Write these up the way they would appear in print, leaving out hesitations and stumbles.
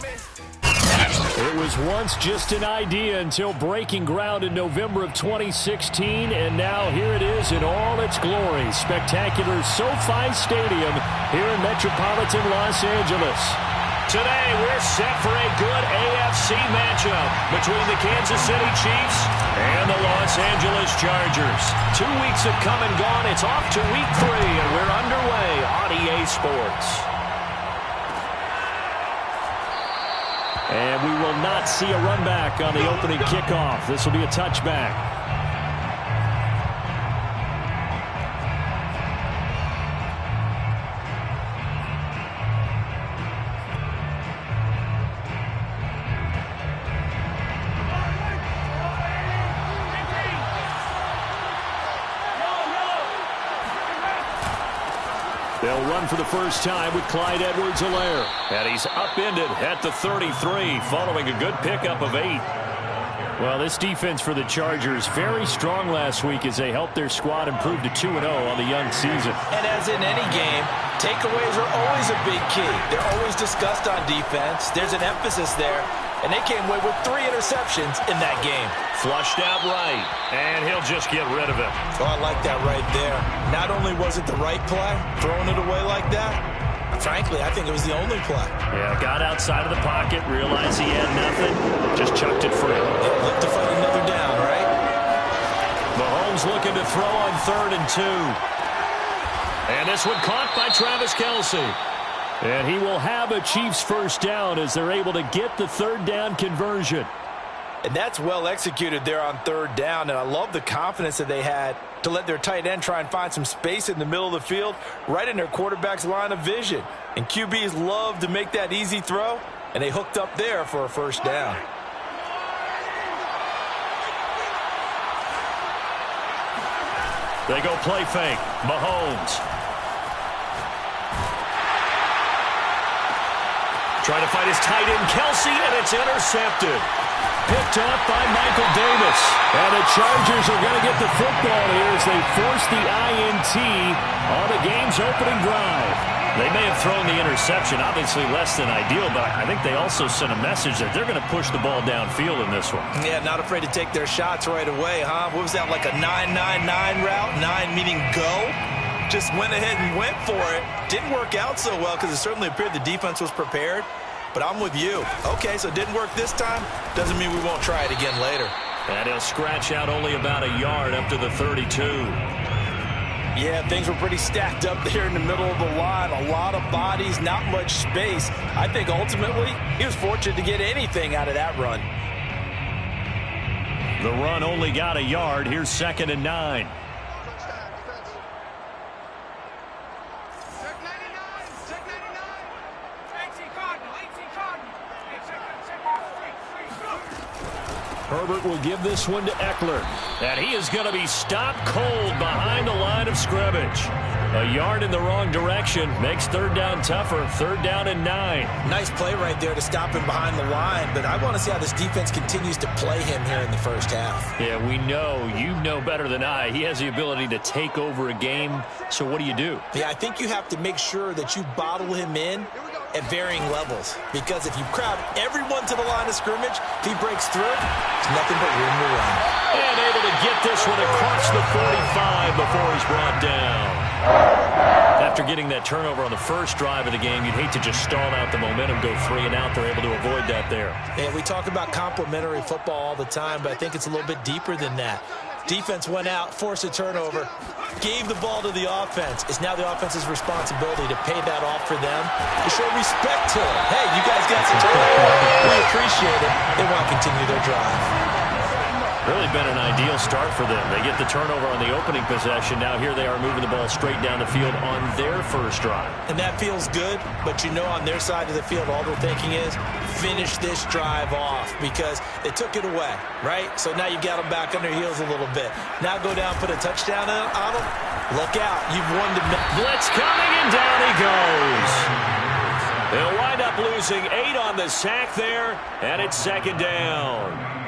It was once just an idea until breaking ground in November of 2016, and now here it is in all its glory. Spectacular SoFi Stadium here in metropolitan Los Angeles. Today, we're set for a good AFC matchup between the Kansas City Chiefs and the Los Angeles Chargers. 2 weeks have come and gone. It's off to week 3, and we're underway on EA Sports. And we will not see a run back on the opening kickoff. This will be a touchback. They'll run for the first time with Clyde Edwards-Helaire. And he's upended at the 33 following a good pickup of 8. Well, this defense for the Chargers very strong last week as they helped their squad improve to 2-0 on the young season. And as in any game, takeaways are always a big key. They're always discussed on defense. There's an emphasis there. And they came away with 3 interceptions in that game. Flushed out right, and he'll just get rid of it. Oh, I like that right there. Not only was it the right play, throwing it away like that, frankly, I think it was the only play. Yeah, got outside of the pocket, realized he had nothing, just chucked it free. Yeah, look to find another down, right? Mahomes looking to throw on 3rd and 2. And this one caught by Travis Kelce. And he will have a Chiefs first down as they're able to get the 3rd down conversion. And that's well executed there on 3rd down. And I love the confidence that they had to let their tight end try and find some space in the middle of the field, right in their quarterback's line of vision. And QBs love to make that easy throw, and they hooked up there for a first down. They go play fake. Mahomes. Trying to find his tight end, Kelce, and it's intercepted. Picked up by Michael Davis. And the Chargers are going to get the football here as they force the INT on the game's opening drive. They may have thrown the interception, obviously less than ideal, but I think they also sent a message that they're going to push the ball downfield in this one. Yeah, not afraid to take their shots right away, huh? What was that, like a 9-9-9 route? 9 meaning go? Just went ahead and went for it. Didn't work out so well because it certainly appeared the defense was prepared. But I'm with you. Okay, so it didn't work this time. Doesn't mean we won't try it again later. And he'll scratch out only about a yard up to the 32. Yeah, things were pretty stacked up there in the middle of the line. A lot of bodies, not much space. I think ultimately he was fortunate to get anything out of that run. The run only got a yard. Here's 2nd and 9. Herbert will give this one to Eckler. And he is going to be stopped cold behind the line of scrimmage. A yard in the wrong direction makes 3rd down tougher. 3rd down and 9. Nice play right there to stop him behind the line. But I want to see how this defense continues to play him here in the first half. Yeah, we know. You know better than I. He has the ability to take over a game. So what do you do? Yeah, I think you have to make sure that you bottle him in at varying levels. Because if you crowd everyone to the line of scrimmage, if he breaks through, there's nothing but room to run. And able to get this one across the 45 before he's brought down. After getting that turnover on the first drive of the game, you'd hate to just stall out the momentum, go 3 and out. They're able to avoid that there. And we talk about complementary football all the time, but I think it's a little bit deeper than that. Defense went out, forced a turnover, gave the ball to the offense. It's now the offense's responsibility to pay that off for them, to show respect to it. Hey, you guys got some turnover. We appreciate it. They want to continue their drive. Really been an ideal start for them. They get the turnover on the opening possession. Now here they are moving the ball straight down the field on their first drive. And that feels good, but you know on their side of the field all they're thinking is finish this drive off because they took it away, right? So now you got them back on their heels a little bit. Now go down, put a touchdown on them. Look out. You've won the blitz coming, and down he goes. They'll wind up losing 8 on the sack there, and it's 2nd down.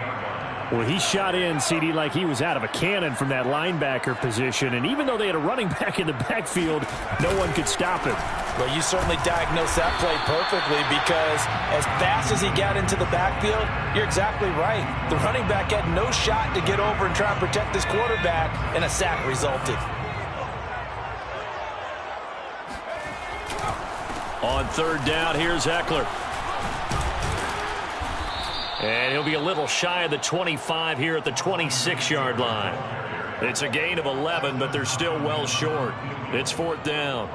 Well, he shot in, CD, like he was out of a cannon from that linebacker position. And even though they had a running back in the backfield, no one could stop him. Well, you certainly diagnosed that play perfectly because as fast as he got into the backfield, you're exactly right. The running back had no shot to get over and try and protect this quarterback, and a sack resulted. On third down, here's Eckler. And he'll be a little shy of the 25 here at the 26-yard line. It's a gain of 11, but they're still well short. It's fourth down.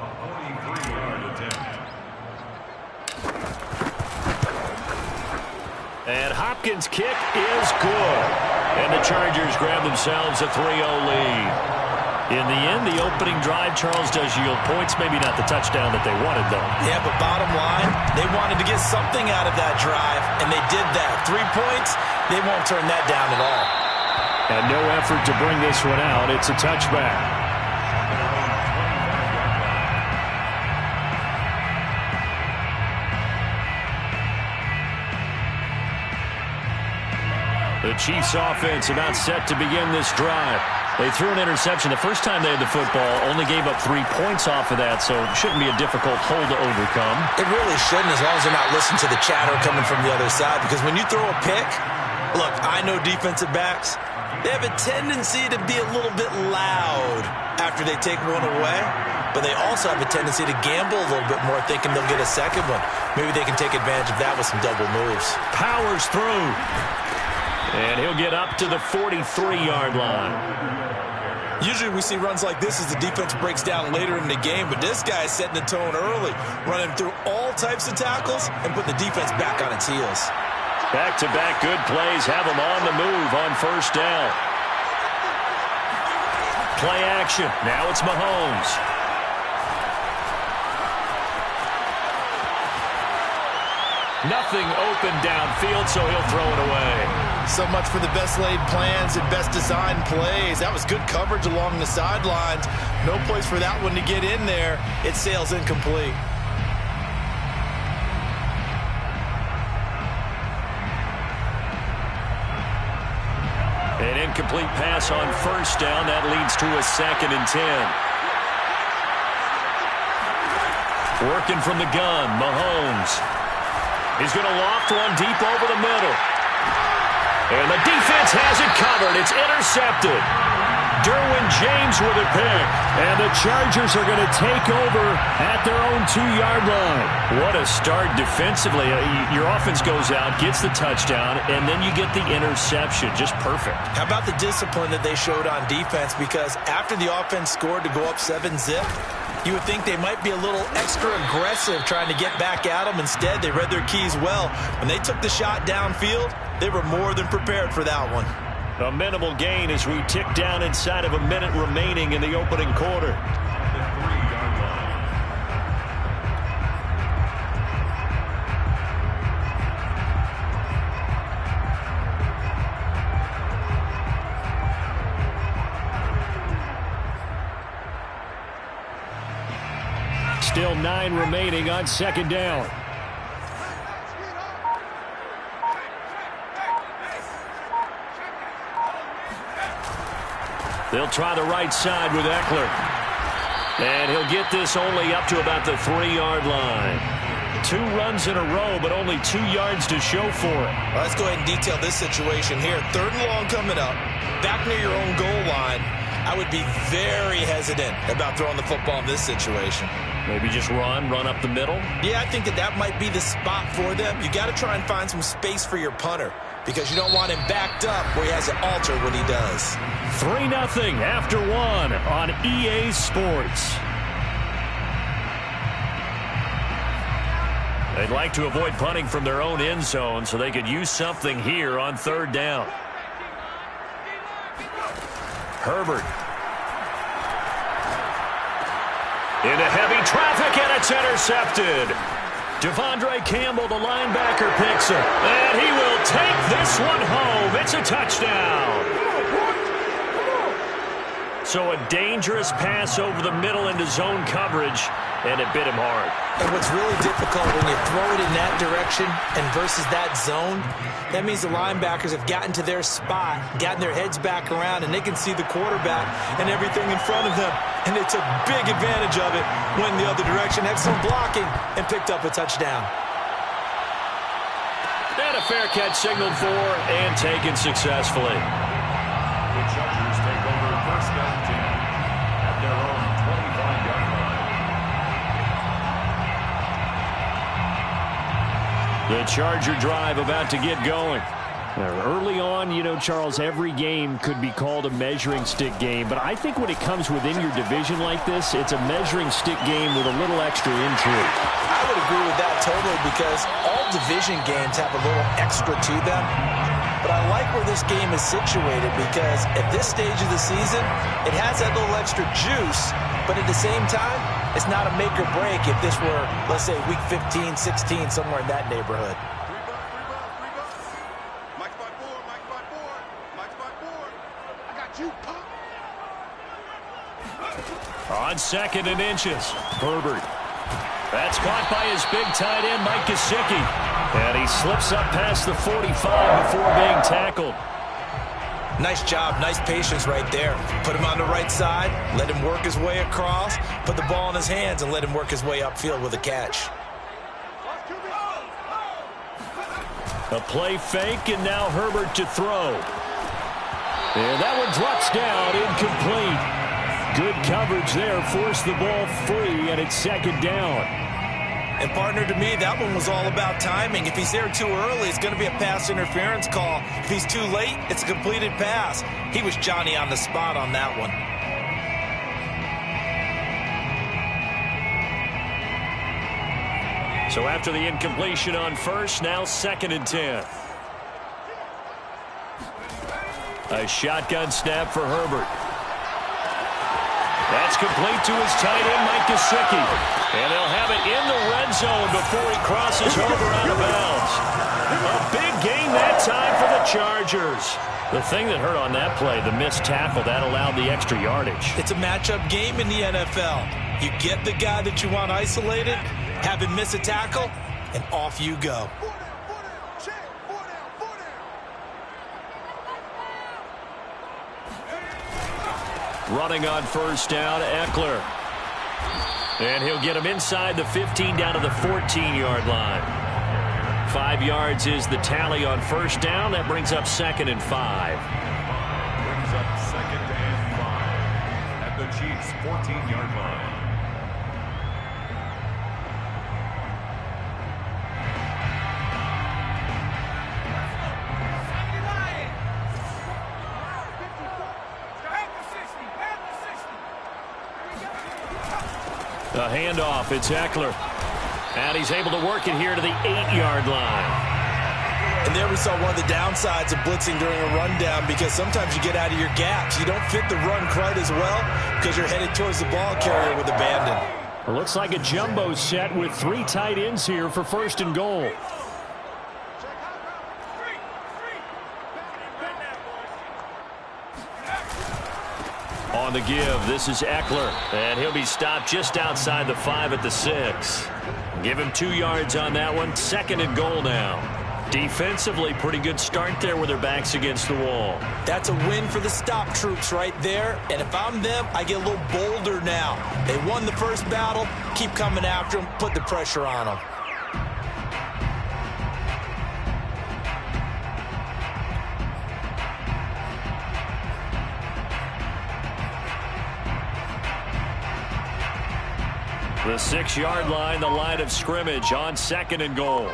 And Hopkins' kick is good. And the Chargers grab themselves a 3-0 lead. In the end, the opening drive, Charles, does yield points. Maybe not the touchdown that they wanted, though. Yeah, but bottom line, they wanted to get something out of that drive, and they did that. 3 points, they won't turn that down at all. And no effort to bring this one out. It's a touchback. The Chiefs offense about set to begin this drive. They threw an interception the first time they had the football, only gave up 3 points off of that, so it shouldn't be a difficult hole to overcome. It really shouldn't, as long as they're not listening to the chatter coming from the other side, because when you throw a pick, look, I know defensive backs, they have a tendency to be a little bit loud after they take one away, but they also have a tendency to gamble a little bit more, thinking they'll get a second one. Maybe they can take advantage of that with some double moves. Powers through. And he'll get up to the 43-yard line. Usually we see runs like this as the defense breaks down later in the game, but this guy is setting the tone early, running through all types of tackles and putting the defense back on its heels. Back-to-back good plays have them on the move on first down. Play action. Now it's Mahomes. Nothing open downfield, so he'll throw it away. So much for the best laid plans and best designed plays. That was good coverage along the sidelines. No place for that one to get in there. It sails incomplete. An incomplete pass on first down. That leads to a 2nd and 10. Working from the gun, Mahomes. He's going to loft one deep over the middle. And the defense has it covered. It's intercepted. Derwin James with a pick. And the Chargers are going to take over at their own 2-yard line. What a start defensively. Your offense goes out, gets the touchdown, and then you get the interception. Just perfect. How about the discipline that they showed on defense? Because after the offense scored to go up 7-zip, you would think they might be a little extra aggressive trying to get back at them. Instead, they read their keys well. When they took the shot downfield, they were more than prepared for that one. A minimal gain as we tick down inside of a minute remaining in the opening quarter. Still 9 remaining on second down. They'll try the right side with Eckler. And he'll get this only up to about the 3-yard line. 2 runs in a row, but only 2 yards to show for it. Well, let's go ahead and detail this situation here. 3rd and long coming up. Back near your own goal line. I would be very hesitant about throwing the football in this situation. Maybe just run up the middle? Yeah, I think that might be the spot for them. You got to try and find some space for your punter because you don't want him backed up where he has to alter what he does. 3-0 after 1 on EA Sports. They'd like to avoid punting from their own end zone so they could use something here on 3rd down. Herbert. Into heavy traffic, and it's intercepted. Devondre Campbell, the linebacker, picks it. And he will take this one home. It's a touchdown. So a dangerous pass over the middle into zone coverage. and it bit him hard. And what's really difficult when you throw it in that direction and versus that zone, that means the linebackers have gotten to their spot, gotten their heads back around, and they can see the quarterback and everything in front of them. And they took big advantage of it, went the other direction, excellent blocking, and picked up a touchdown. And a fair catch signaled for and taken successfully. The Chargers take over first down 10 at their own 25-yard line. The Charger drive about to get going. Early on, you know, Charles, every game could be called a measuring stick game, but I think when it comes within your division like this, it's a measuring stick game with a little extra intrigue. I would agree with that totally because all division games have a little extra to them. But I like where this game is situated because at this stage of the season, it has that little extra juice, but at the same time, it's not a make or break if this were, let's say, week 15, 16, somewhere in that neighborhood. On 2nd and inches, Herbert. That's caught by his big tight end, Mike Gesicki. And he slips up past the 45 before being tackled. Nice job, nice patience right there. Put him on the right side, let him work his way across, put the ball in his hands, and let him work his way upfield with a catch. A play fake, and now Herbert to throw. And that one drops down, incomplete. Good coverage there, forced the ball free, and it's 2nd down. And partner, to me, that one was all about timing. If he's there too early, it's going to be a pass interference call. If he's too late, it's a completed pass. He was Johnny on the spot on that one. So after the incompletion on first, now 2nd and 10. A shotgun snap for Herbert. That's complete to his tight end, Mike Gesicki. And they'll have it in the red zone before he crosses over out of bounds. A big gain that time for the Chargers. The thing that hurt on that play, the missed tackle, that allowed the extra yardage. It's a matchup game in the NFL. You get the guy that you want isolated, have him miss a tackle, and off you go. Running on first down, Eckler. And he'll get him inside the 15 down to the 14-yard line. 5 yards is the tally on first down. That brings up 2nd and 5. Brings up 2nd and 5 at the Chiefs' 14-yard line. A handoff, it's Eckler. And he's able to work it here to the 8-yard line. And there we saw one of the downsides of blitzing during a rundown because sometimes you get out of your gaps. You don't fit the run quite as well because you're headed towards the ball carrier with abandon. It looks like a jumbo set with 3 tight ends here for 1st and goal. On the give, this is Eckler, and he'll be stopped just outside the 5 at the 6. Give him 2 yards on that one. 2nd and goal now. Defensively, pretty good start there with their backs against the wall. That's a win for the stop troops right there, and if I'm them, I get a little bolder now. They won the first battle, keep coming after them, put the pressure on them. The 6-yard line, the line of scrimmage on 2nd and goal.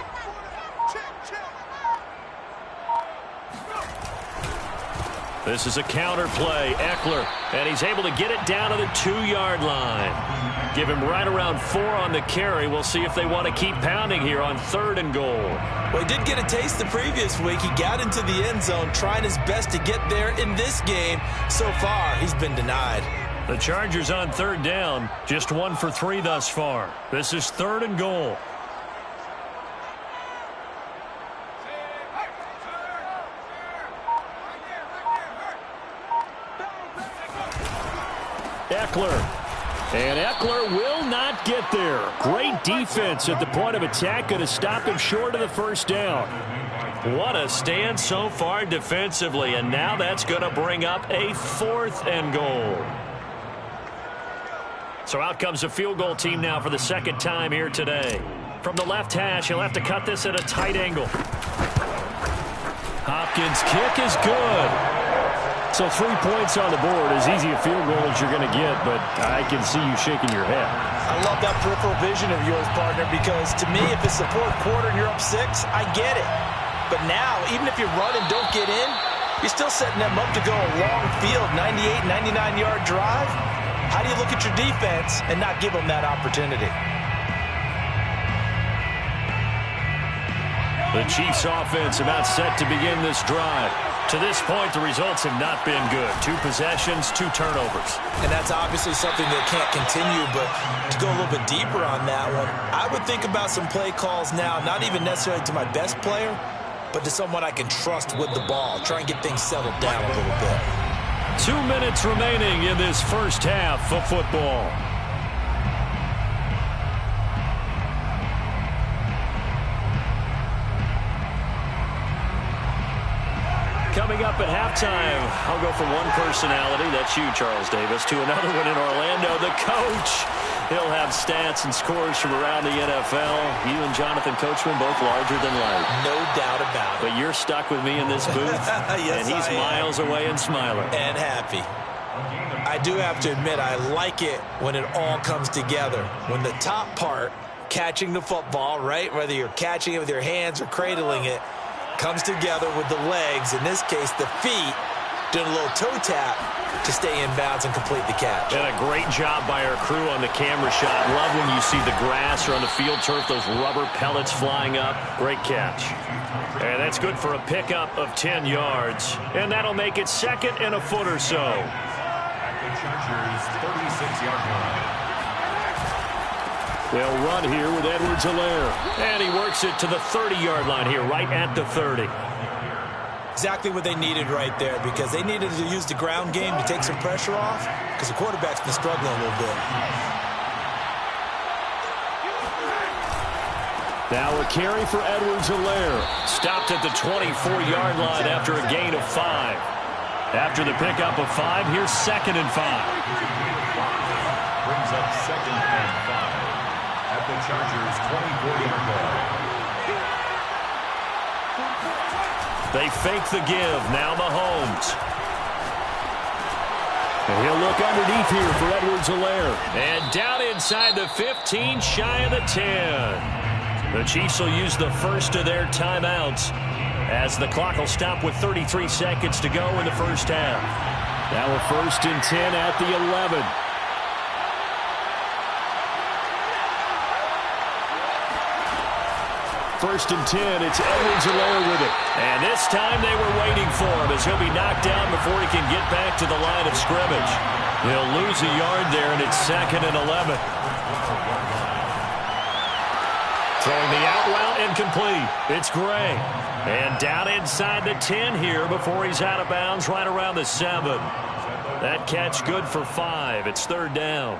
This is a counter play, Eckler, and he's able to get it down to the 2-yard line. Give him right around 4 on the carry. We'll see if they want to keep pounding here on 3rd and goal. Well, he did get a taste the previous week. He got into the end zone, trying his best to get there in this game. So far, he's been denied. The Chargers on 3rd down, just 1 for 3 thus far. This is 3rd and goal. Eckler And Eckler will not get there. Great defense at the point of attack. Going to stop him short of the first down. What a stand so far defensively. And now that's going to bring up a 4th and goal. So out comes a field goal team now for the second time here today. From the left hash, he'll have to cut this at a tight angle. Hopkins' kick is good. So 3 points on the board, as easy a field goal as you're going to get, but I can see you shaking your head. I love that peripheral vision of yours, partner, because to me, if it's the 4th quarter and you're up 6, I get it. But now, even if you run and don't get in, you're still setting them up to go a long field, 98, 99-yard drive. How do you look at your defense and not give them that opportunity? The Chiefs offense about set to begin this drive. To this point, the results have not been good. 2 possessions, 2 turnovers. And that's obviously something that can't continue, but to go a little bit deeper on that one, I would think about some play calls now, not even necessarily to my best player, but to someone I can trust with the ball. Try and get things settled down a little bit. 2 minutes remaining in this first half of football. Coming up at halftime, I'll go from one personality, that's you, Charles Davis, to another one in Orlando, the coach. He'll have stats and scores from around the NFL. You and Jonathan Coachman both larger than life. No doubt about it. But you're stuck with me in this booth, yes, and he's miles away and smiling. And happy. I do have to admit, I like it when it all comes together. When the top part, catching the football, right, whether you're catching it with your hands or cradling it, comes together with the legs, in this case the feet, doing a little toe tap to stay in bounds and complete the catch. And a great job by our crew on the camera shot. Love when you see the grass or on the field turf, those rubber pellets flying up. Great catch. And that's good for a pickup of 10 yards. And that'll make it 2nd and a foot or so. At the Chargers' 36-yard line. They'll run here with Edwards-Helaire. And he works it to the 30-yard line here, right at the 30. Exactly what they needed right there, because they needed to use the ground game to take some pressure off, because the quarterback's been struggling a little bit. Now a carry for Edwards-Helaire. Stopped at the 24-yard line after a gain of 5. After the pickup of 5, here's 2nd and 5. Brings up 2nd and 5. At the Chargers' 24-yard line. They fake the give. Now Mahomes. And he'll look underneath here for Edwards-Helaire. And down inside the 15, shy of the 10. The Chiefs will use the first of their timeouts as the clock will stop with 33 seconds to go in the first half. Now a 1st and 10 at the 11. First and 10, it's Edwards-Helaire with it. And this time they were waiting for him as he'll be knocked down before he can get back to the line of scrimmage. He'll lose a yard there, and it's 2nd and 11. Throwing the out route incomplete. It's Gray. And down inside the 10 here before he's out of bounds right around the 7. That catch good for 5. It's 3rd down.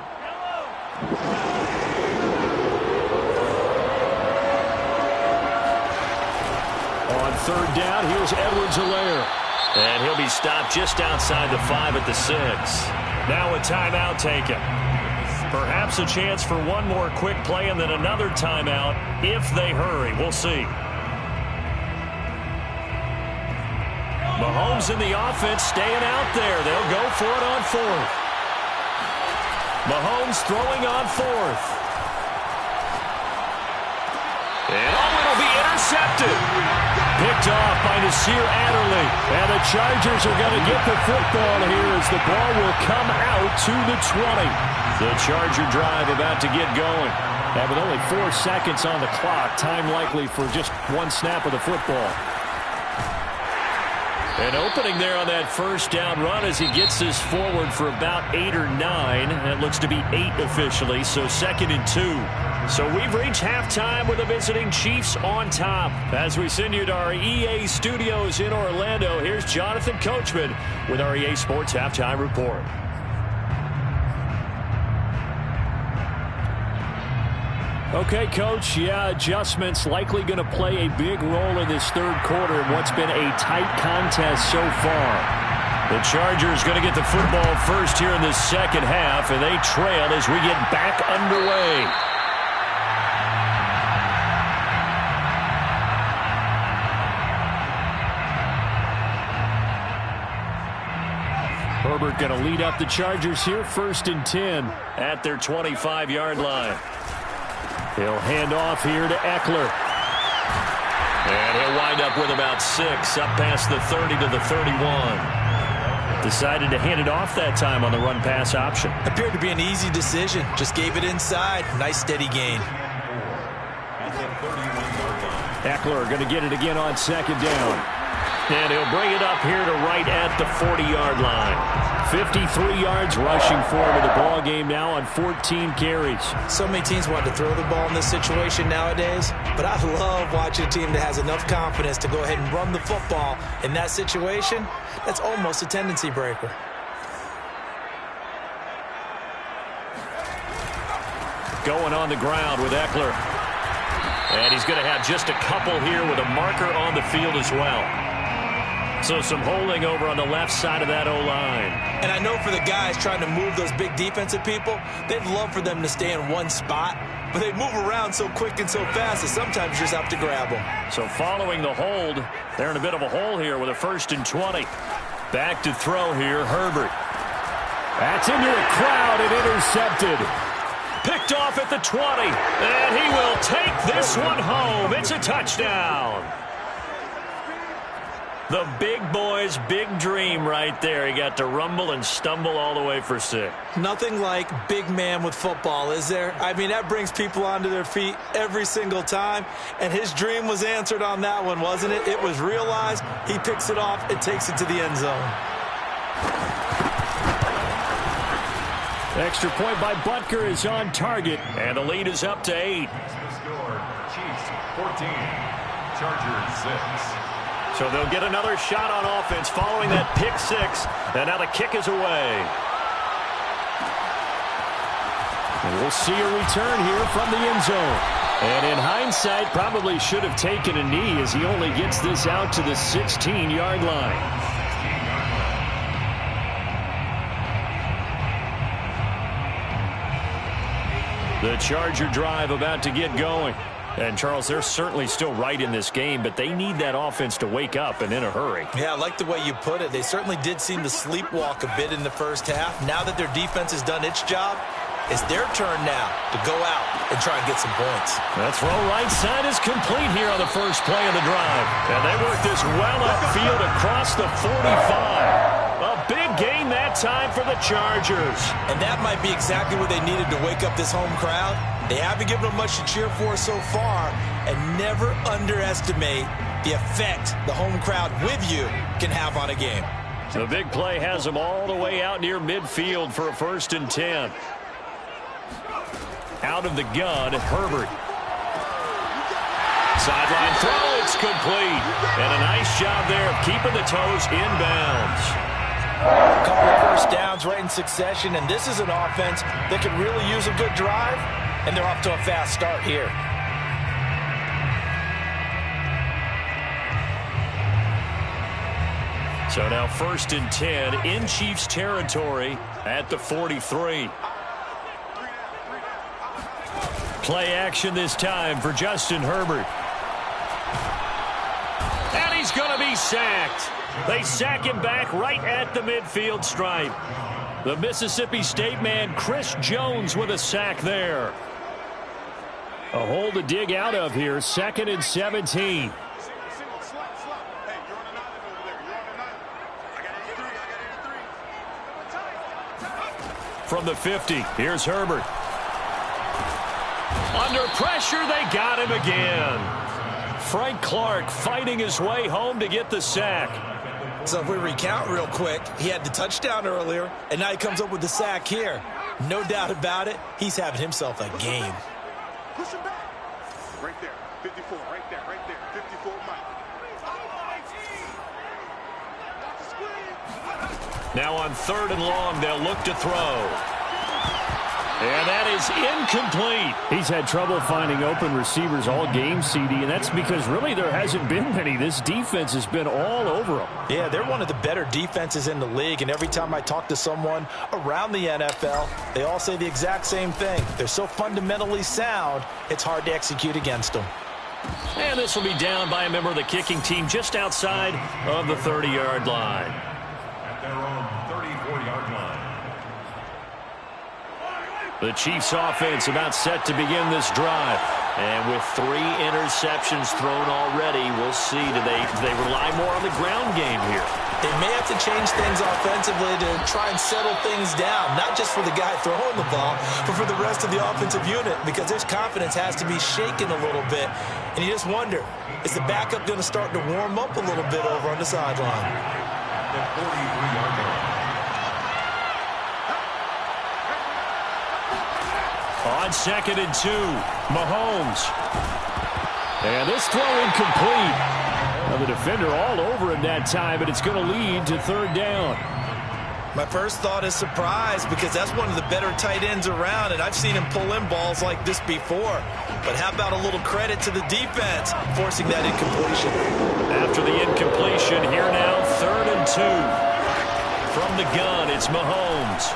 On 3rd down, here's Edwards-Helaire. And he'll be stopped just outside the 5 at the 6. Now a timeout taken. Perhaps a chance for one more quick play and then another timeout if they hurry. We'll see. Mahomes in the offense staying out there. They'll go for it on 4th. Mahomes throwing on 4th. And it'll be intercepted. Picked off by Nasir Adderley. And the Chargers are going to get the football here as the ball will come out to the 20. The Charger drive about to get going. And with only 4 seconds on the clock, time likely for just one snap of the football. An opening there on that first down run as he gets this forward for about 8 or 9. That looks to be 8 officially, so 2nd and 2. So we've reached halftime with the visiting Chiefs on top. As we send you to our EA studios in Orlando, here's Jonathan Coachman with our EA Sports Halftime Report. Okay, Coach, yeah, adjustments likely going to play a big role in this third quarter in what's been a tight contest so far. The Chargers going to get the football first here in the second half, and they trail as we get back underway. Herbert going to lead up the Chargers here, 1st and 10 at their 25-yard line. He'll hand off here to Eckler. And he'll wind up with about 6 up past the 30 to the 31. Decided to hand it off that time on the run-pass option. Appeared to be an easy decision. Just gave it inside. Nice steady gain. Eckler going to get it again on 2nd down. And he'll bring it up here to right at the 40-yard line. 53 yards rushing for him in the ball game now on 14 carries. So many teams want to throw the ball in this situation nowadays, but I love watching a team that has enough confidence to go ahead and run the football in that situation. That's almost a tendency breaker. Going on the ground with Eckler. And he's going to have just a couple here with a marker on the field as well. So some holding over on the left side of that O-line. And I know for the guys trying to move those big defensive people, they'd love for them to stay in one spot, but they move around so quick and so fast that sometimes you just have to grab them. So following the hold, they're in a bit of a hole here with a 1st and 20. Back to throw here, Herbert. That's into a crowd and intercepted. Picked off at the 20, and he will take this one home. It's a touchdown. The big boy's big dream right there. He got to rumble and stumble all the way for 6. Nothing like big man with football, is there? I mean, that brings people onto their feet every single time. And his dream was answered on that one, wasn't it? It was realized. He picks it off and takes it to the end zone. Extra point by Butker is on target. And the lead is up to 8. The score, Chiefs 14, Chargers 6. So they'll get another shot on offense following that pick 6. And now the kick is away. And we'll see a return here from the end zone. And in hindsight, probably should have taken a knee as he only gets this out to the 16-yard line. The Charger drive about to get going. And, Charles, they're certainly still right in this game, but they need that offense to wake up and in a hurry. Yeah, I like the way you put it. They certainly did seem to sleepwalk a bit in the first half. Now that their defense has done its job, it's their turn now to go out and try and get some points. That throw right side is complete here on the first play of the drive. And they work this well upfield across the 45. A big gain that time for the Chargers. And that might be exactly what they needed to wake up this home crowd. They haven't given them much to cheer for so far, and never underestimate the effect the home crowd with you can have on a game. The big play has them all the way out near midfield for a 1st and 10. Out of the gun, Herbert. Sideline throw, it's complete. And a nice job there of keeping the toes inbounds. A couple of first downs right in succession, and this is an offense that could really use a good drive, and they're off to a fast start here. So now 1st and 10 in Chiefs territory at the 43. Play action this time for Justin Herbert. And he's going to be sacked. They sack him back right at the midfield stripe. The Mississippi State man, Chris Jones, with a sack there. A hole to dig out of here, 2nd and 17. From the 50, here's Herbert. Under pressure, they got him again. Frank Clark fighting his way home to get the sack. So if we recount real quick, he had the touchdown earlier, and now he comes up with the sack here. No doubt about it, he's having himself a game. Push him back. Right there, 54, right there, 54 Mike. Now on 3rd and long, they'll look to throw. And that is incomplete. He's had trouble finding open receivers all game, CD, and that's because really there hasn't been many. This defense has been all over them. Yeah, they're one of the better defenses in the league, and every time I talk to someone around the NFL, they all say the exact same thing. They're so fundamentally sound, it's hard to execute against them. And this will be down by a member of the kicking team just outside of the 30-yard line. At their own 34-yard line. The Chiefs offense about set to begin this drive. And with 3 interceptions thrown already, we'll see. Do they rely more on the ground game here? They may have to change things offensively to try and settle things down, not just for the guy throwing the ball, but for the rest of the offensive unit, because their confidence has to be shaken a little bit. And you just wonder, is the backup going to start to warm up a little bit over on the sideline? The 43-yard line. On 2nd and 2, Mahomes. And this throw incomplete. Well, the defender all over him that time, but it's going to lead to 3rd down. My first thought is surprise, because that's one of the better tight ends around, and I've seen him pull in balls like this before. But how about a little credit to the defense forcing that incompletion? After the incompletion, here now, 3rd and 2. From the gun, it's Mahomes.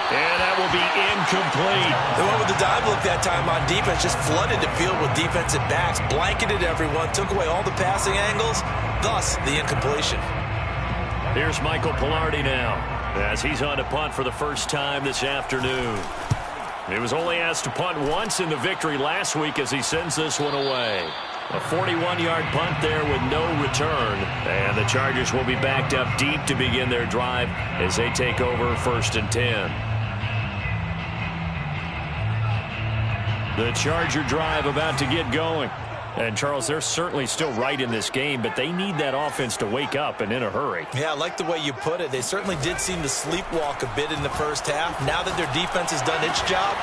And that will be incomplete. The one with the dive look that time on defense just flooded the field with defensive backs, blanketed everyone, took away all the passing angles, thus the incompletion. Here's Michael Pilardi now, as he's on to punt for the first time this afternoon. He was only asked to punt once in the victory last week as he sends this one away. A 41-yard punt there with no return. And the Chargers will be backed up deep to begin their drive as they take over 1st and 10. The Charger drive about to get going. And, Charles, they're certainly still right in this game, but they need that offense to wake up and in a hurry. Yeah, I like the way you put it. They certainly did seem to sleepwalk a bit in the first half. Now that their defense has done its job,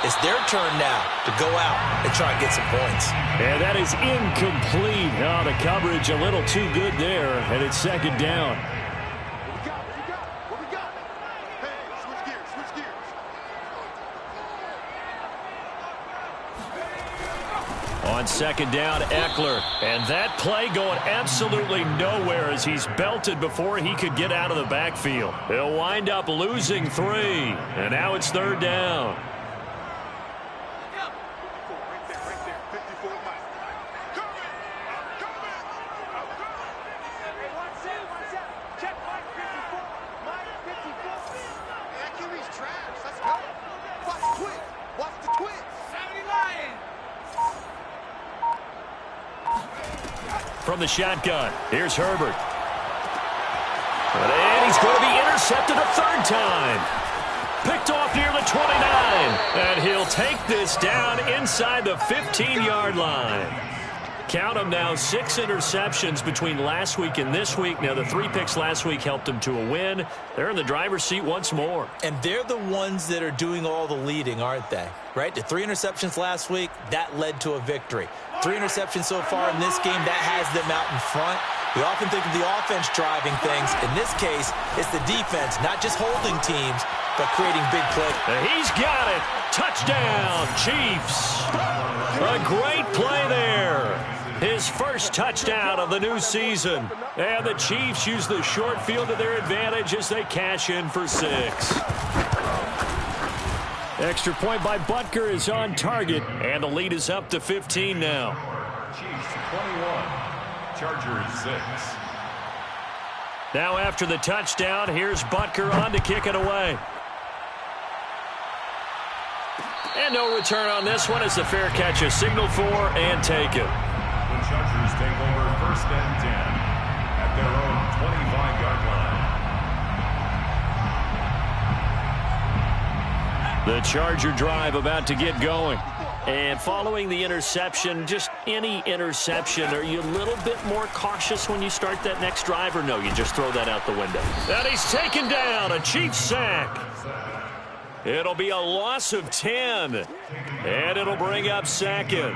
it's their turn now to go out and try and get some points. And that is incomplete. Oh, the coverage a little too good there, and it's 2nd down. What we got? Hey, switch gears. On 2nd down, Eckler. And that play going absolutely nowhere as he's belted before he could get out of the backfield. He'll wind up losing 3. And now it's 3rd down. Right there. 54 Mike. Hey, watch out. Check Mike 54. Mike 54. That QB's trash. Let's go. Watch the twins. Watch the twins. 70 Lions. From the shotgun, here's Herbert. And he's going to be intercepted a 3rd time. Picked off near the 29. And he'll take this down inside the 15-yard line. Count them now, 6 interceptions between last week and this week. Now, the 3 picks last week helped them to a win. They're in the driver's seat once more. And they're the ones that are doing all the leading, aren't they? Right? The 3 interceptions last week, that led to a victory. 3 interceptions so far in this game, that has them out in front. We often think of the offense driving things. In this case, it's the defense, not just holding teams, but creating big plays. He's got it. Touchdown, Chiefs. A great play there. His first touchdown of the new season. And the Chiefs use the short field to their advantage as they cash in for 6. Extra point by Butker is on target. And the lead is up to 15 now. Chiefs 21, Chargers 6. Now after the touchdown, here's Butker on to kick it away. And no return on this one as the fair catch is signaled for and taken. The Chargers take over 1st and 10 at their own 25-yard line. The Charger drive about to get going. And following the interception, just any interception, are you a little bit more cautious when you start that next drive, or no, you just throw that out the window? And he's taken down, a Chiefs sack. It'll be a loss of 10, and it'll bring up 2nd.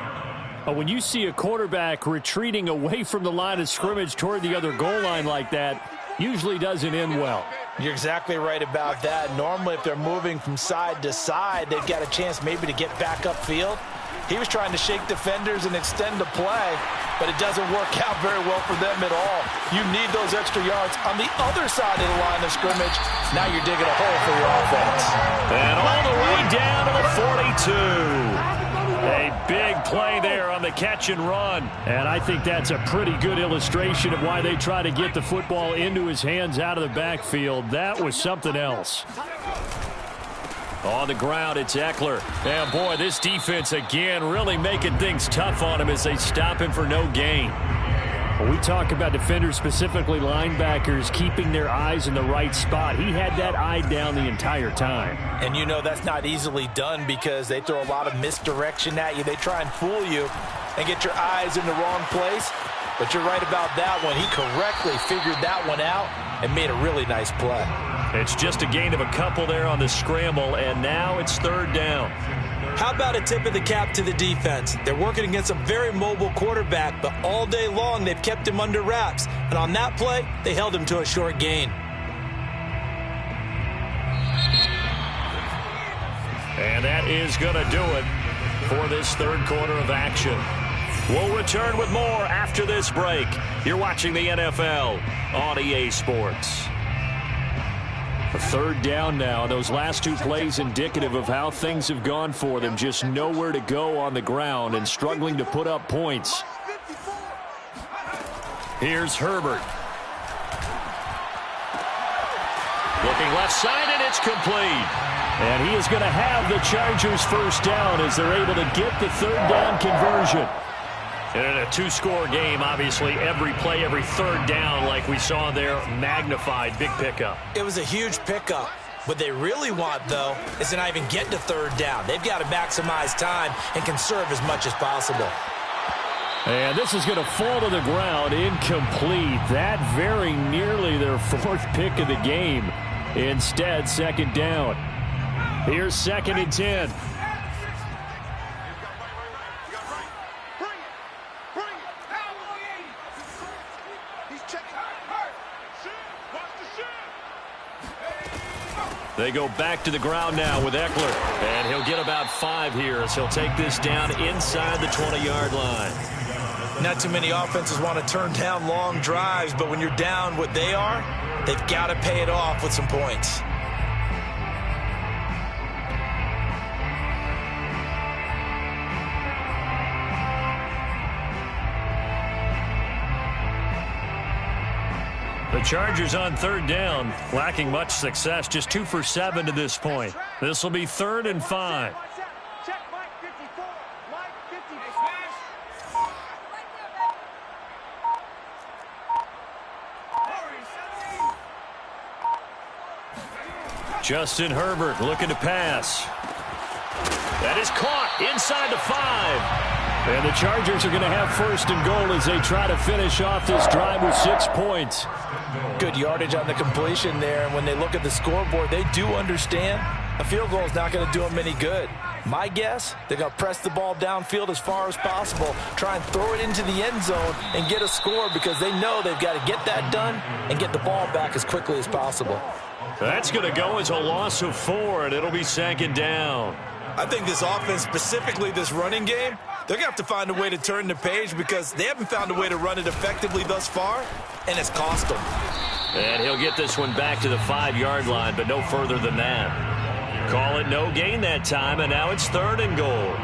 When you see a quarterback retreating away from the line of scrimmage toward the other goal line like that, usually doesn't end well. You're exactly right about that. Normally, if they're moving from side to side, they've got a chance maybe to get back upfield. He was trying to shake defenders and extend the play, but it doesn't work out very well for them at all. You need those extra yards on the other side of the line of scrimmage. Now you're digging a hole for your offense. And all the way down to the 42. A big play there on the catch and run. And I think that's a pretty good illustration of why they try to get the football into his hands out of the backfield. That was something else. On the ground, it's Eckler. And, boy, this defense, again, really making things tough on him as they stop him for no gain. When we talk about defenders, specifically linebackers, keeping their eyes in the right spot, he had that eye down the entire time. And you know that's not easily done because they throw a lot of misdirection at you. They try and fool you and get your eyes in the wrong place. But you're right about that one. He correctly figured that one out and made a really nice play. It's just a gain of a couple there on the scramble, and now it's third down. How about a tip of the cap to the defense? They're working against a very mobile quarterback, but all day long they've kept him under wraps. And on that play, they held him to a short gain. And that is going to do it for this third quarter of action. We'll return with more after this break. You're watching the NFL on EA Sports. A third down now. Those last two plays indicative of how things have gone for them. Just nowhere to go on the ground and struggling to put up points. Here's Herbert. Looking left side, and it's complete. And he is going to have the Chargers first down as they're able to get the third down conversion. And in a two-score game, obviously, every play, every third down, like we saw there, magnified, big pickup. It was a huge pickup. What they really want, though, is to not even get to third down. They've got to maximize time and conserve as much as possible. And this is going to fall to the ground, incomplete. That very nearly their fourth pick of the game. Instead, second down. Here's 2nd and 10. They go back to the ground now with Eckler. And he'll get about 5 here as he'll take this down inside the 20-yard line. Not too many offenses want to turn down long drives, but when you're down what they are, they've got to pay it off with some points. The Chargers on third down, lacking much success, just 2 for 7 to this point. This will be 3rd and 5. Check Mike 54. Mike 54. Justin Herbert looking to pass. That is caught inside the 5. And the Chargers are going to have 1st and goal as they try to finish off this drive with 6 points. Good yardage on the completion there. And when they look at the scoreboard, they do understand a field goal is not going to do them any good. My guess, they're going to press the ball downfield as far as possible, try and throw it into the end zone and get a score because they know they've got to get that done and get the ball back as quickly as possible. That's going to go as a loss of 4, and it'll be 2nd down. I think this offense, specifically this running game, they're going to have to find a way to turn the page because they haven't found a way to run it effectively thus far, and it's cost them. And he'll get this one back to the 5-yard line, but no further than that. Call it no gain that time, and now it's 3rd and goal.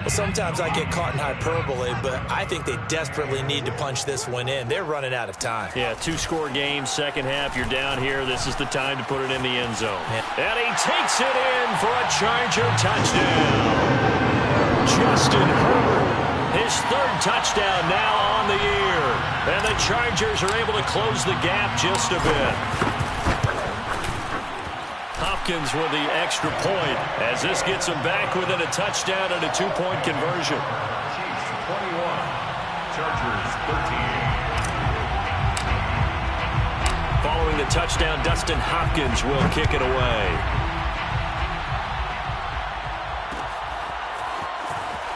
Well, sometimes I get caught in hyperbole, but I think they desperately need to punch this one in. They're running out of time. Yeah, 2-score game, second half. You're down here. This is the time to put it in the end zone. Yeah. And he takes it in for a Charger touchdown. Justin Herbert, his 3rd touchdown now on the year. And the Chargers are able to close the gap just a bit. Hopkins with the extra point as this gets him back within a touchdown and a 2-point conversion. 21, Chargers 13. Following the touchdown, Dustin Hopkins will kick it away.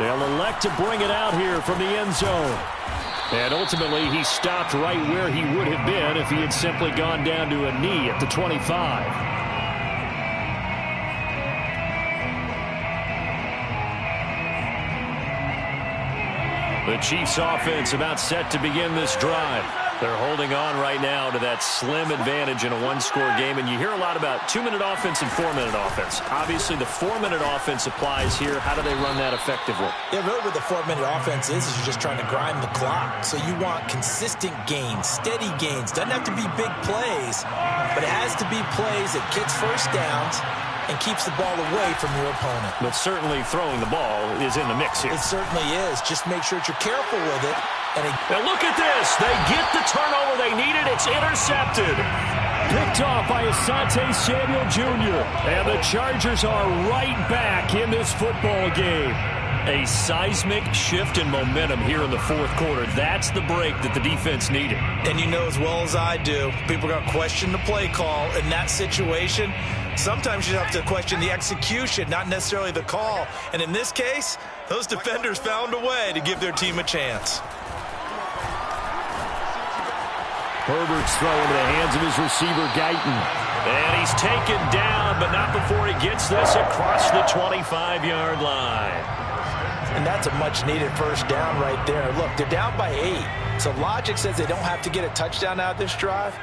They'll elect to bring it out here from the end zone. And ultimately, he stopped right where he would have been if he had simply gone down to a knee at the 25. The Chiefs offense about set to begin this drive. They're holding on right now to that slim advantage in a one-score game. And you hear a lot about 2-minute offense and 4-minute offense. Obviously, the 4-minute offense applies here. How do they run that effectively? Yeah, really what the 4-minute offense is you're just trying to grind the clock. So you want consistent gains, steady gains. Doesn't have to be big plays, but it has to be plays that gets first downs and keeps the ball away from your opponent. But certainly throwing the ball is in the mix here. It certainly is. Just make sure that you're careful with it. Now look at this. They get the turnover they needed. It's intercepted. Picked off by Asante Samuel Jr. And the Chargers are right back in this football game. A seismic shift in momentum here in the fourth quarter. That's the break that the defense needed. And you know as well as I do, people are going to question the play call in that situation. Sometimes you have to question the execution, not necessarily the call. And in this case, those defenders found a way to give their team a chance. Herbert's throw into the hands of his receiver, Guyton. And he's taken down, but not before he gets this across the 25-yard line. And that's a much-needed first down right there. Look, they're down by 8. So logic says they don't have to get a touchdown out of this drive.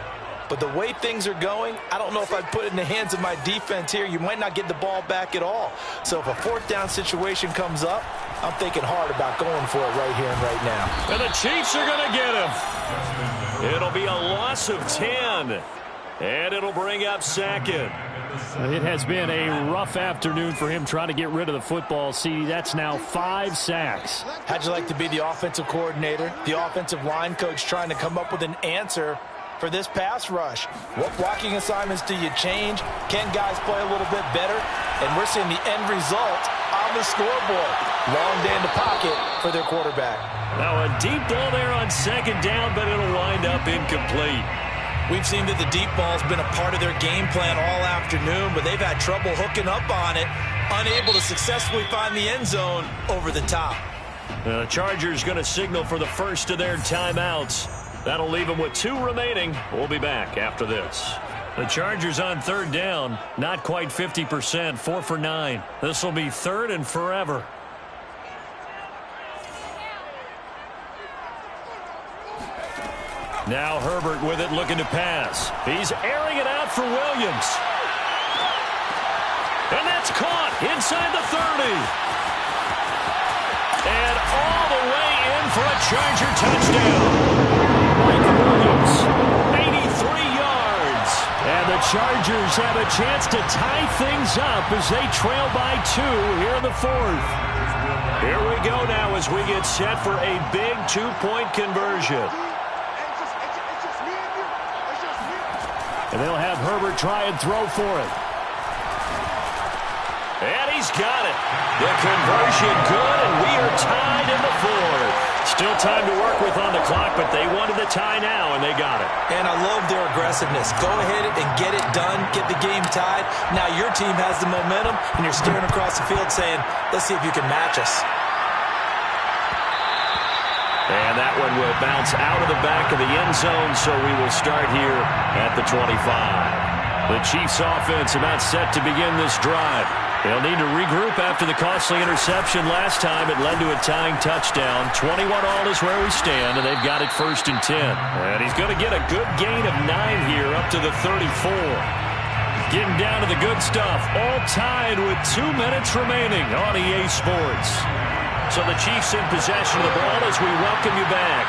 But the way things are going, I don't know if I'd put it in the hands of my defense here. You might not get the ball back at all. So if a fourth down situation comes up, I'm thinking hard about going for it right here and right now. And the Chiefs are going to get him. It'll be a loss of 10. And it'll bring up second. It has been a rough afternoon for him trying to get rid of the football. See, that's now 5 sacks. How'd you like to be the offensive coordinator, the offensive line coach trying to come up with an answer for this pass rush? What blocking assignments do you change? Can guys play a little bit better? And we're seeing the end result on the scoreboard. Long day in the pocket for their quarterback. Now a deep ball there on second down, but it'll wind up incomplete. We've seen that the deep ball's been a part of their game plan all afternoon, but they've had trouble hooking up on it, unable to successfully find the end zone over the top. The Chargers going to signal for the first of their timeouts. That'll leave them with 2 remaining. We'll be back after this. The Chargers on third down, not quite 50%, 4 for 9. This will be third and forever. Now Herbert with it, looking to pass. He's airing it out for Williams. And that's caught inside the 30. And all the way in for a Charger touchdown. Mike Williams, 83 yards. And the Chargers have a chance to tie things up as they trail by 2 here in the fourth. Here we go now as we get set for a big 2-point conversion. And they'll have Herbert try and throw for it. And he's got it. The conversion good, and we are tied in the fourth. Still time to work with on the clock, but they wanted the tie now, and they got it. And I love their aggressiveness. Go ahead and get it done, get the game tied. Now your team has the momentum, and you're staring across the field saying, let's see if you can match us. And that one will bounce out of the back of the end zone, so we will start here at the 25. The Chiefs offense about set to begin this drive. They'll need to regroup after the costly interception last time. It led to a tying touchdown. 21 all is where we stand, and they've got it first and 10. And he's going to get a good gain of 9 here up to the 34. Getting down to the good stuff. All tied with 2 minutes remaining on EA Sports. So the Chiefs in possession of the ball as we welcome you back.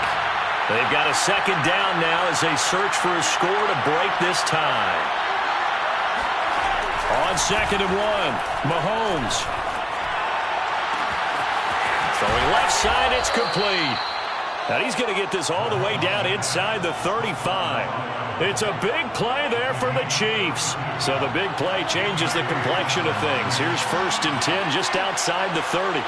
They've got a second down now as they search for a score to break this tie. On second and 1, Mahomes. Throwing left side, it's complete. Now he's going to get this all the way down inside the 35. It's a big play there for the Chiefs. So the big play changes the complexion of things. Here's first and 10 just outside the 30.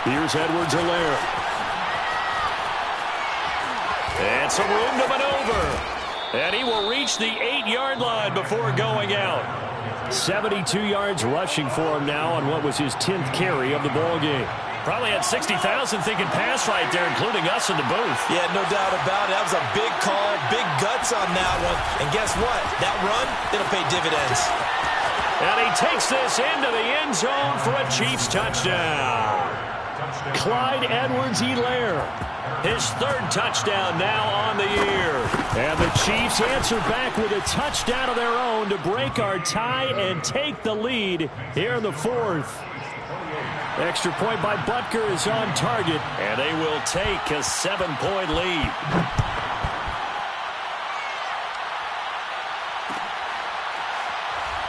Here's Edwards-Helaire. And some room to maneuver. And he will reach the 8-yard line before going out. 72 yards rushing for him now on what was his 10th carry of the ball game. Probably had 60,000 thinking pass right there, including us in the booth. Yeah, no doubt about it. That was a big call, big guts on that one. And guess what? That run, it'll pay dividends. And he takes this into the end zone for a Chiefs touchdown. Clyde Edwards-Helaire, his 3rd touchdown now on the year. And the Chiefs answer back with a touchdown of their own to break our tie and take the lead here in the 4th. Extra point by Butker is on target, and they will take a 7-point lead.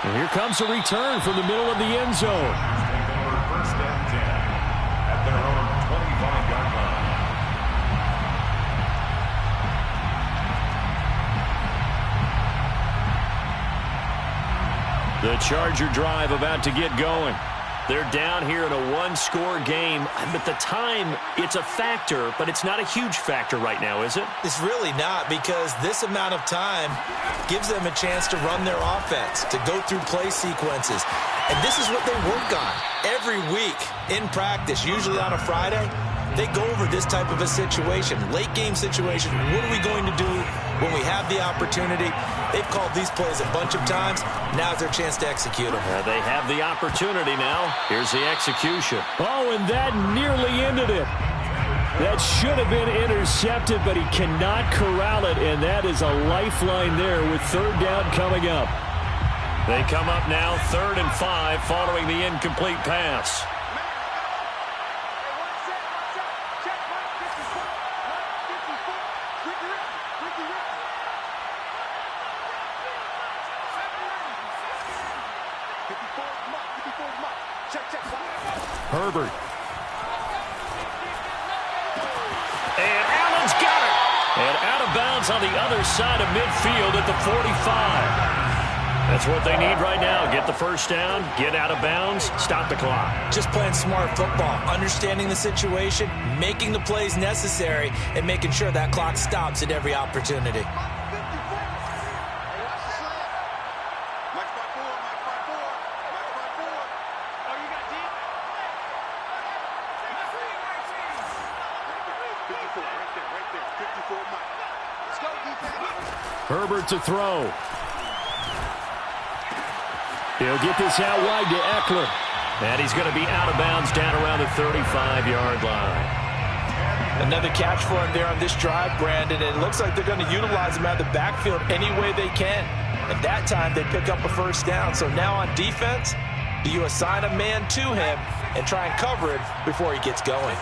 And here comes a return from the middle of the end zone. First and 10 at their own 25-yard line. The Charger drive about to get going. They're down here in a one-score game. But the time, it's a factor, but it's not a huge factor right now, is it? It's really not, because this amount of time gives them a chance to run their offense, to go through play sequences. And this is what they work on every week in practice, usually on a Friday. They go over this type of a situation, late-game situation. What are we going to do when we have the opportunity? They've called these plays a bunch of times. Now's their chance to execute them. They have the opportunity now. Here's the execution. Oh, and that nearly ended it. That should have been intercepted, but he cannot corral it, and that is a lifeline there with 3rd down coming up. They come up now 3rd and 5 following the incomplete pass. Herbert. And Allen's got it. And out of bounds on the other side of midfield at the 45. That's what they need right now. Get the first down, get out of bounds, stop the clock. Just playing smart football, understanding the situation, making the plays necessary, and making sure that clock stops at every opportunity. Herbert to throw. He'll get this out wide to Eckler. And he's going to be out of bounds down around the 35-yard line. Another catch for him there on this drive, Brandon. And it looks like they're going to utilize him out of the backfield any way they can. At that time, they pick up a first down. So now on defense, do you assign a man to him and try and cover it before he gets going?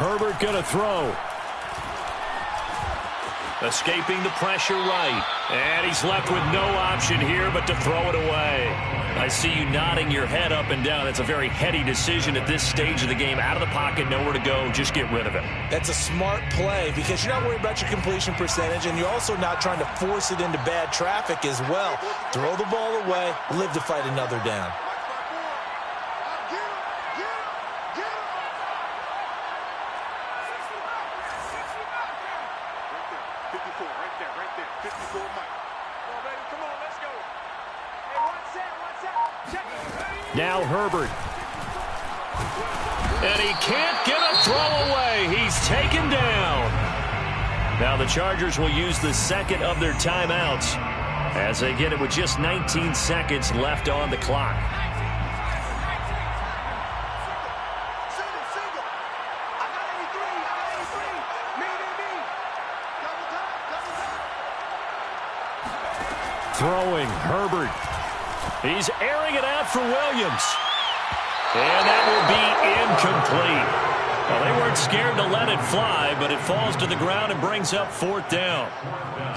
Herbert going to throw. Escaping the pressure right. And he's left with no option here but to throw it away. I see you nodding your head up and down. That's a very heady decision at this stage of the game. Out of the pocket, nowhere to go. Just get rid of it. That's a smart play because you're not worried about your completion percentage, and you're also not trying to force it into bad traffic as well. Throw the ball away, live to fight another down. Now Herbert. And he can't get a throw away. He's taken down. Now the Chargers will use the second of their timeouts as they get it with just 19 seconds left on the clock. Throwing, Herbert. He's airing it out for Williams. And that will be incomplete. Well, they weren't scared to let it fly, but it falls to the ground and brings up 4th down.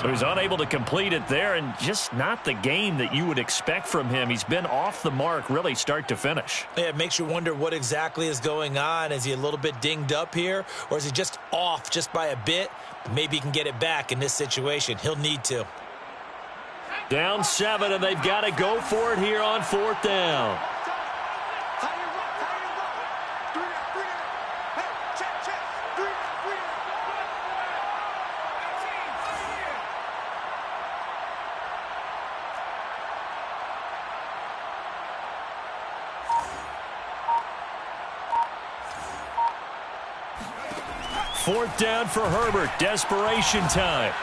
So he's unable to complete it there, and just not the game that you would expect from him. He's been off the mark really start to finish. Yeah, it makes you wonder what exactly is going on. Is he a little bit dinged up here, or is he just off just by a bit? Maybe he can get it back in this situation. He'll need to. Down 7, and they've got to go for it here on 4th down. 4th down for Herbert. Desperation time.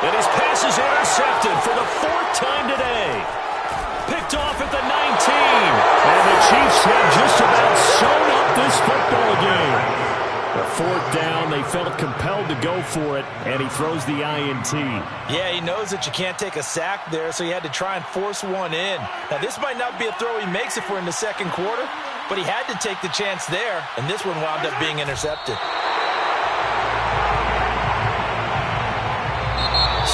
And his pass is intercepted for the 4th time today. Picked off at the 19. And the Chiefs have just about sewn up this football game. The 4th down, they felt compelled to go for it, and he throws the INT. Yeah, he knows that you can't take a sack there, so he had to try and force one in. Now, this might not be a throw he makes if we're in the second quarter, but he had to take the chance there, and this one wound up being intercepted.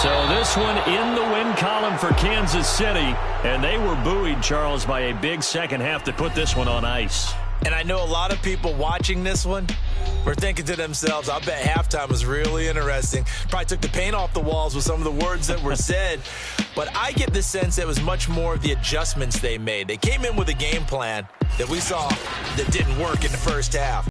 So this one in the win column for Kansas City, and they were buoyed, Charles, by a big second half to put this one on ice. And I know a lot of people watching this one were thinking to themselves, I bet halftime was really interesting. Probably took the paint off the walls with some of the words that were said. But I get the sense it was much more of the adjustments they made. They came in with a game plan that we saw that didn't work in the first half.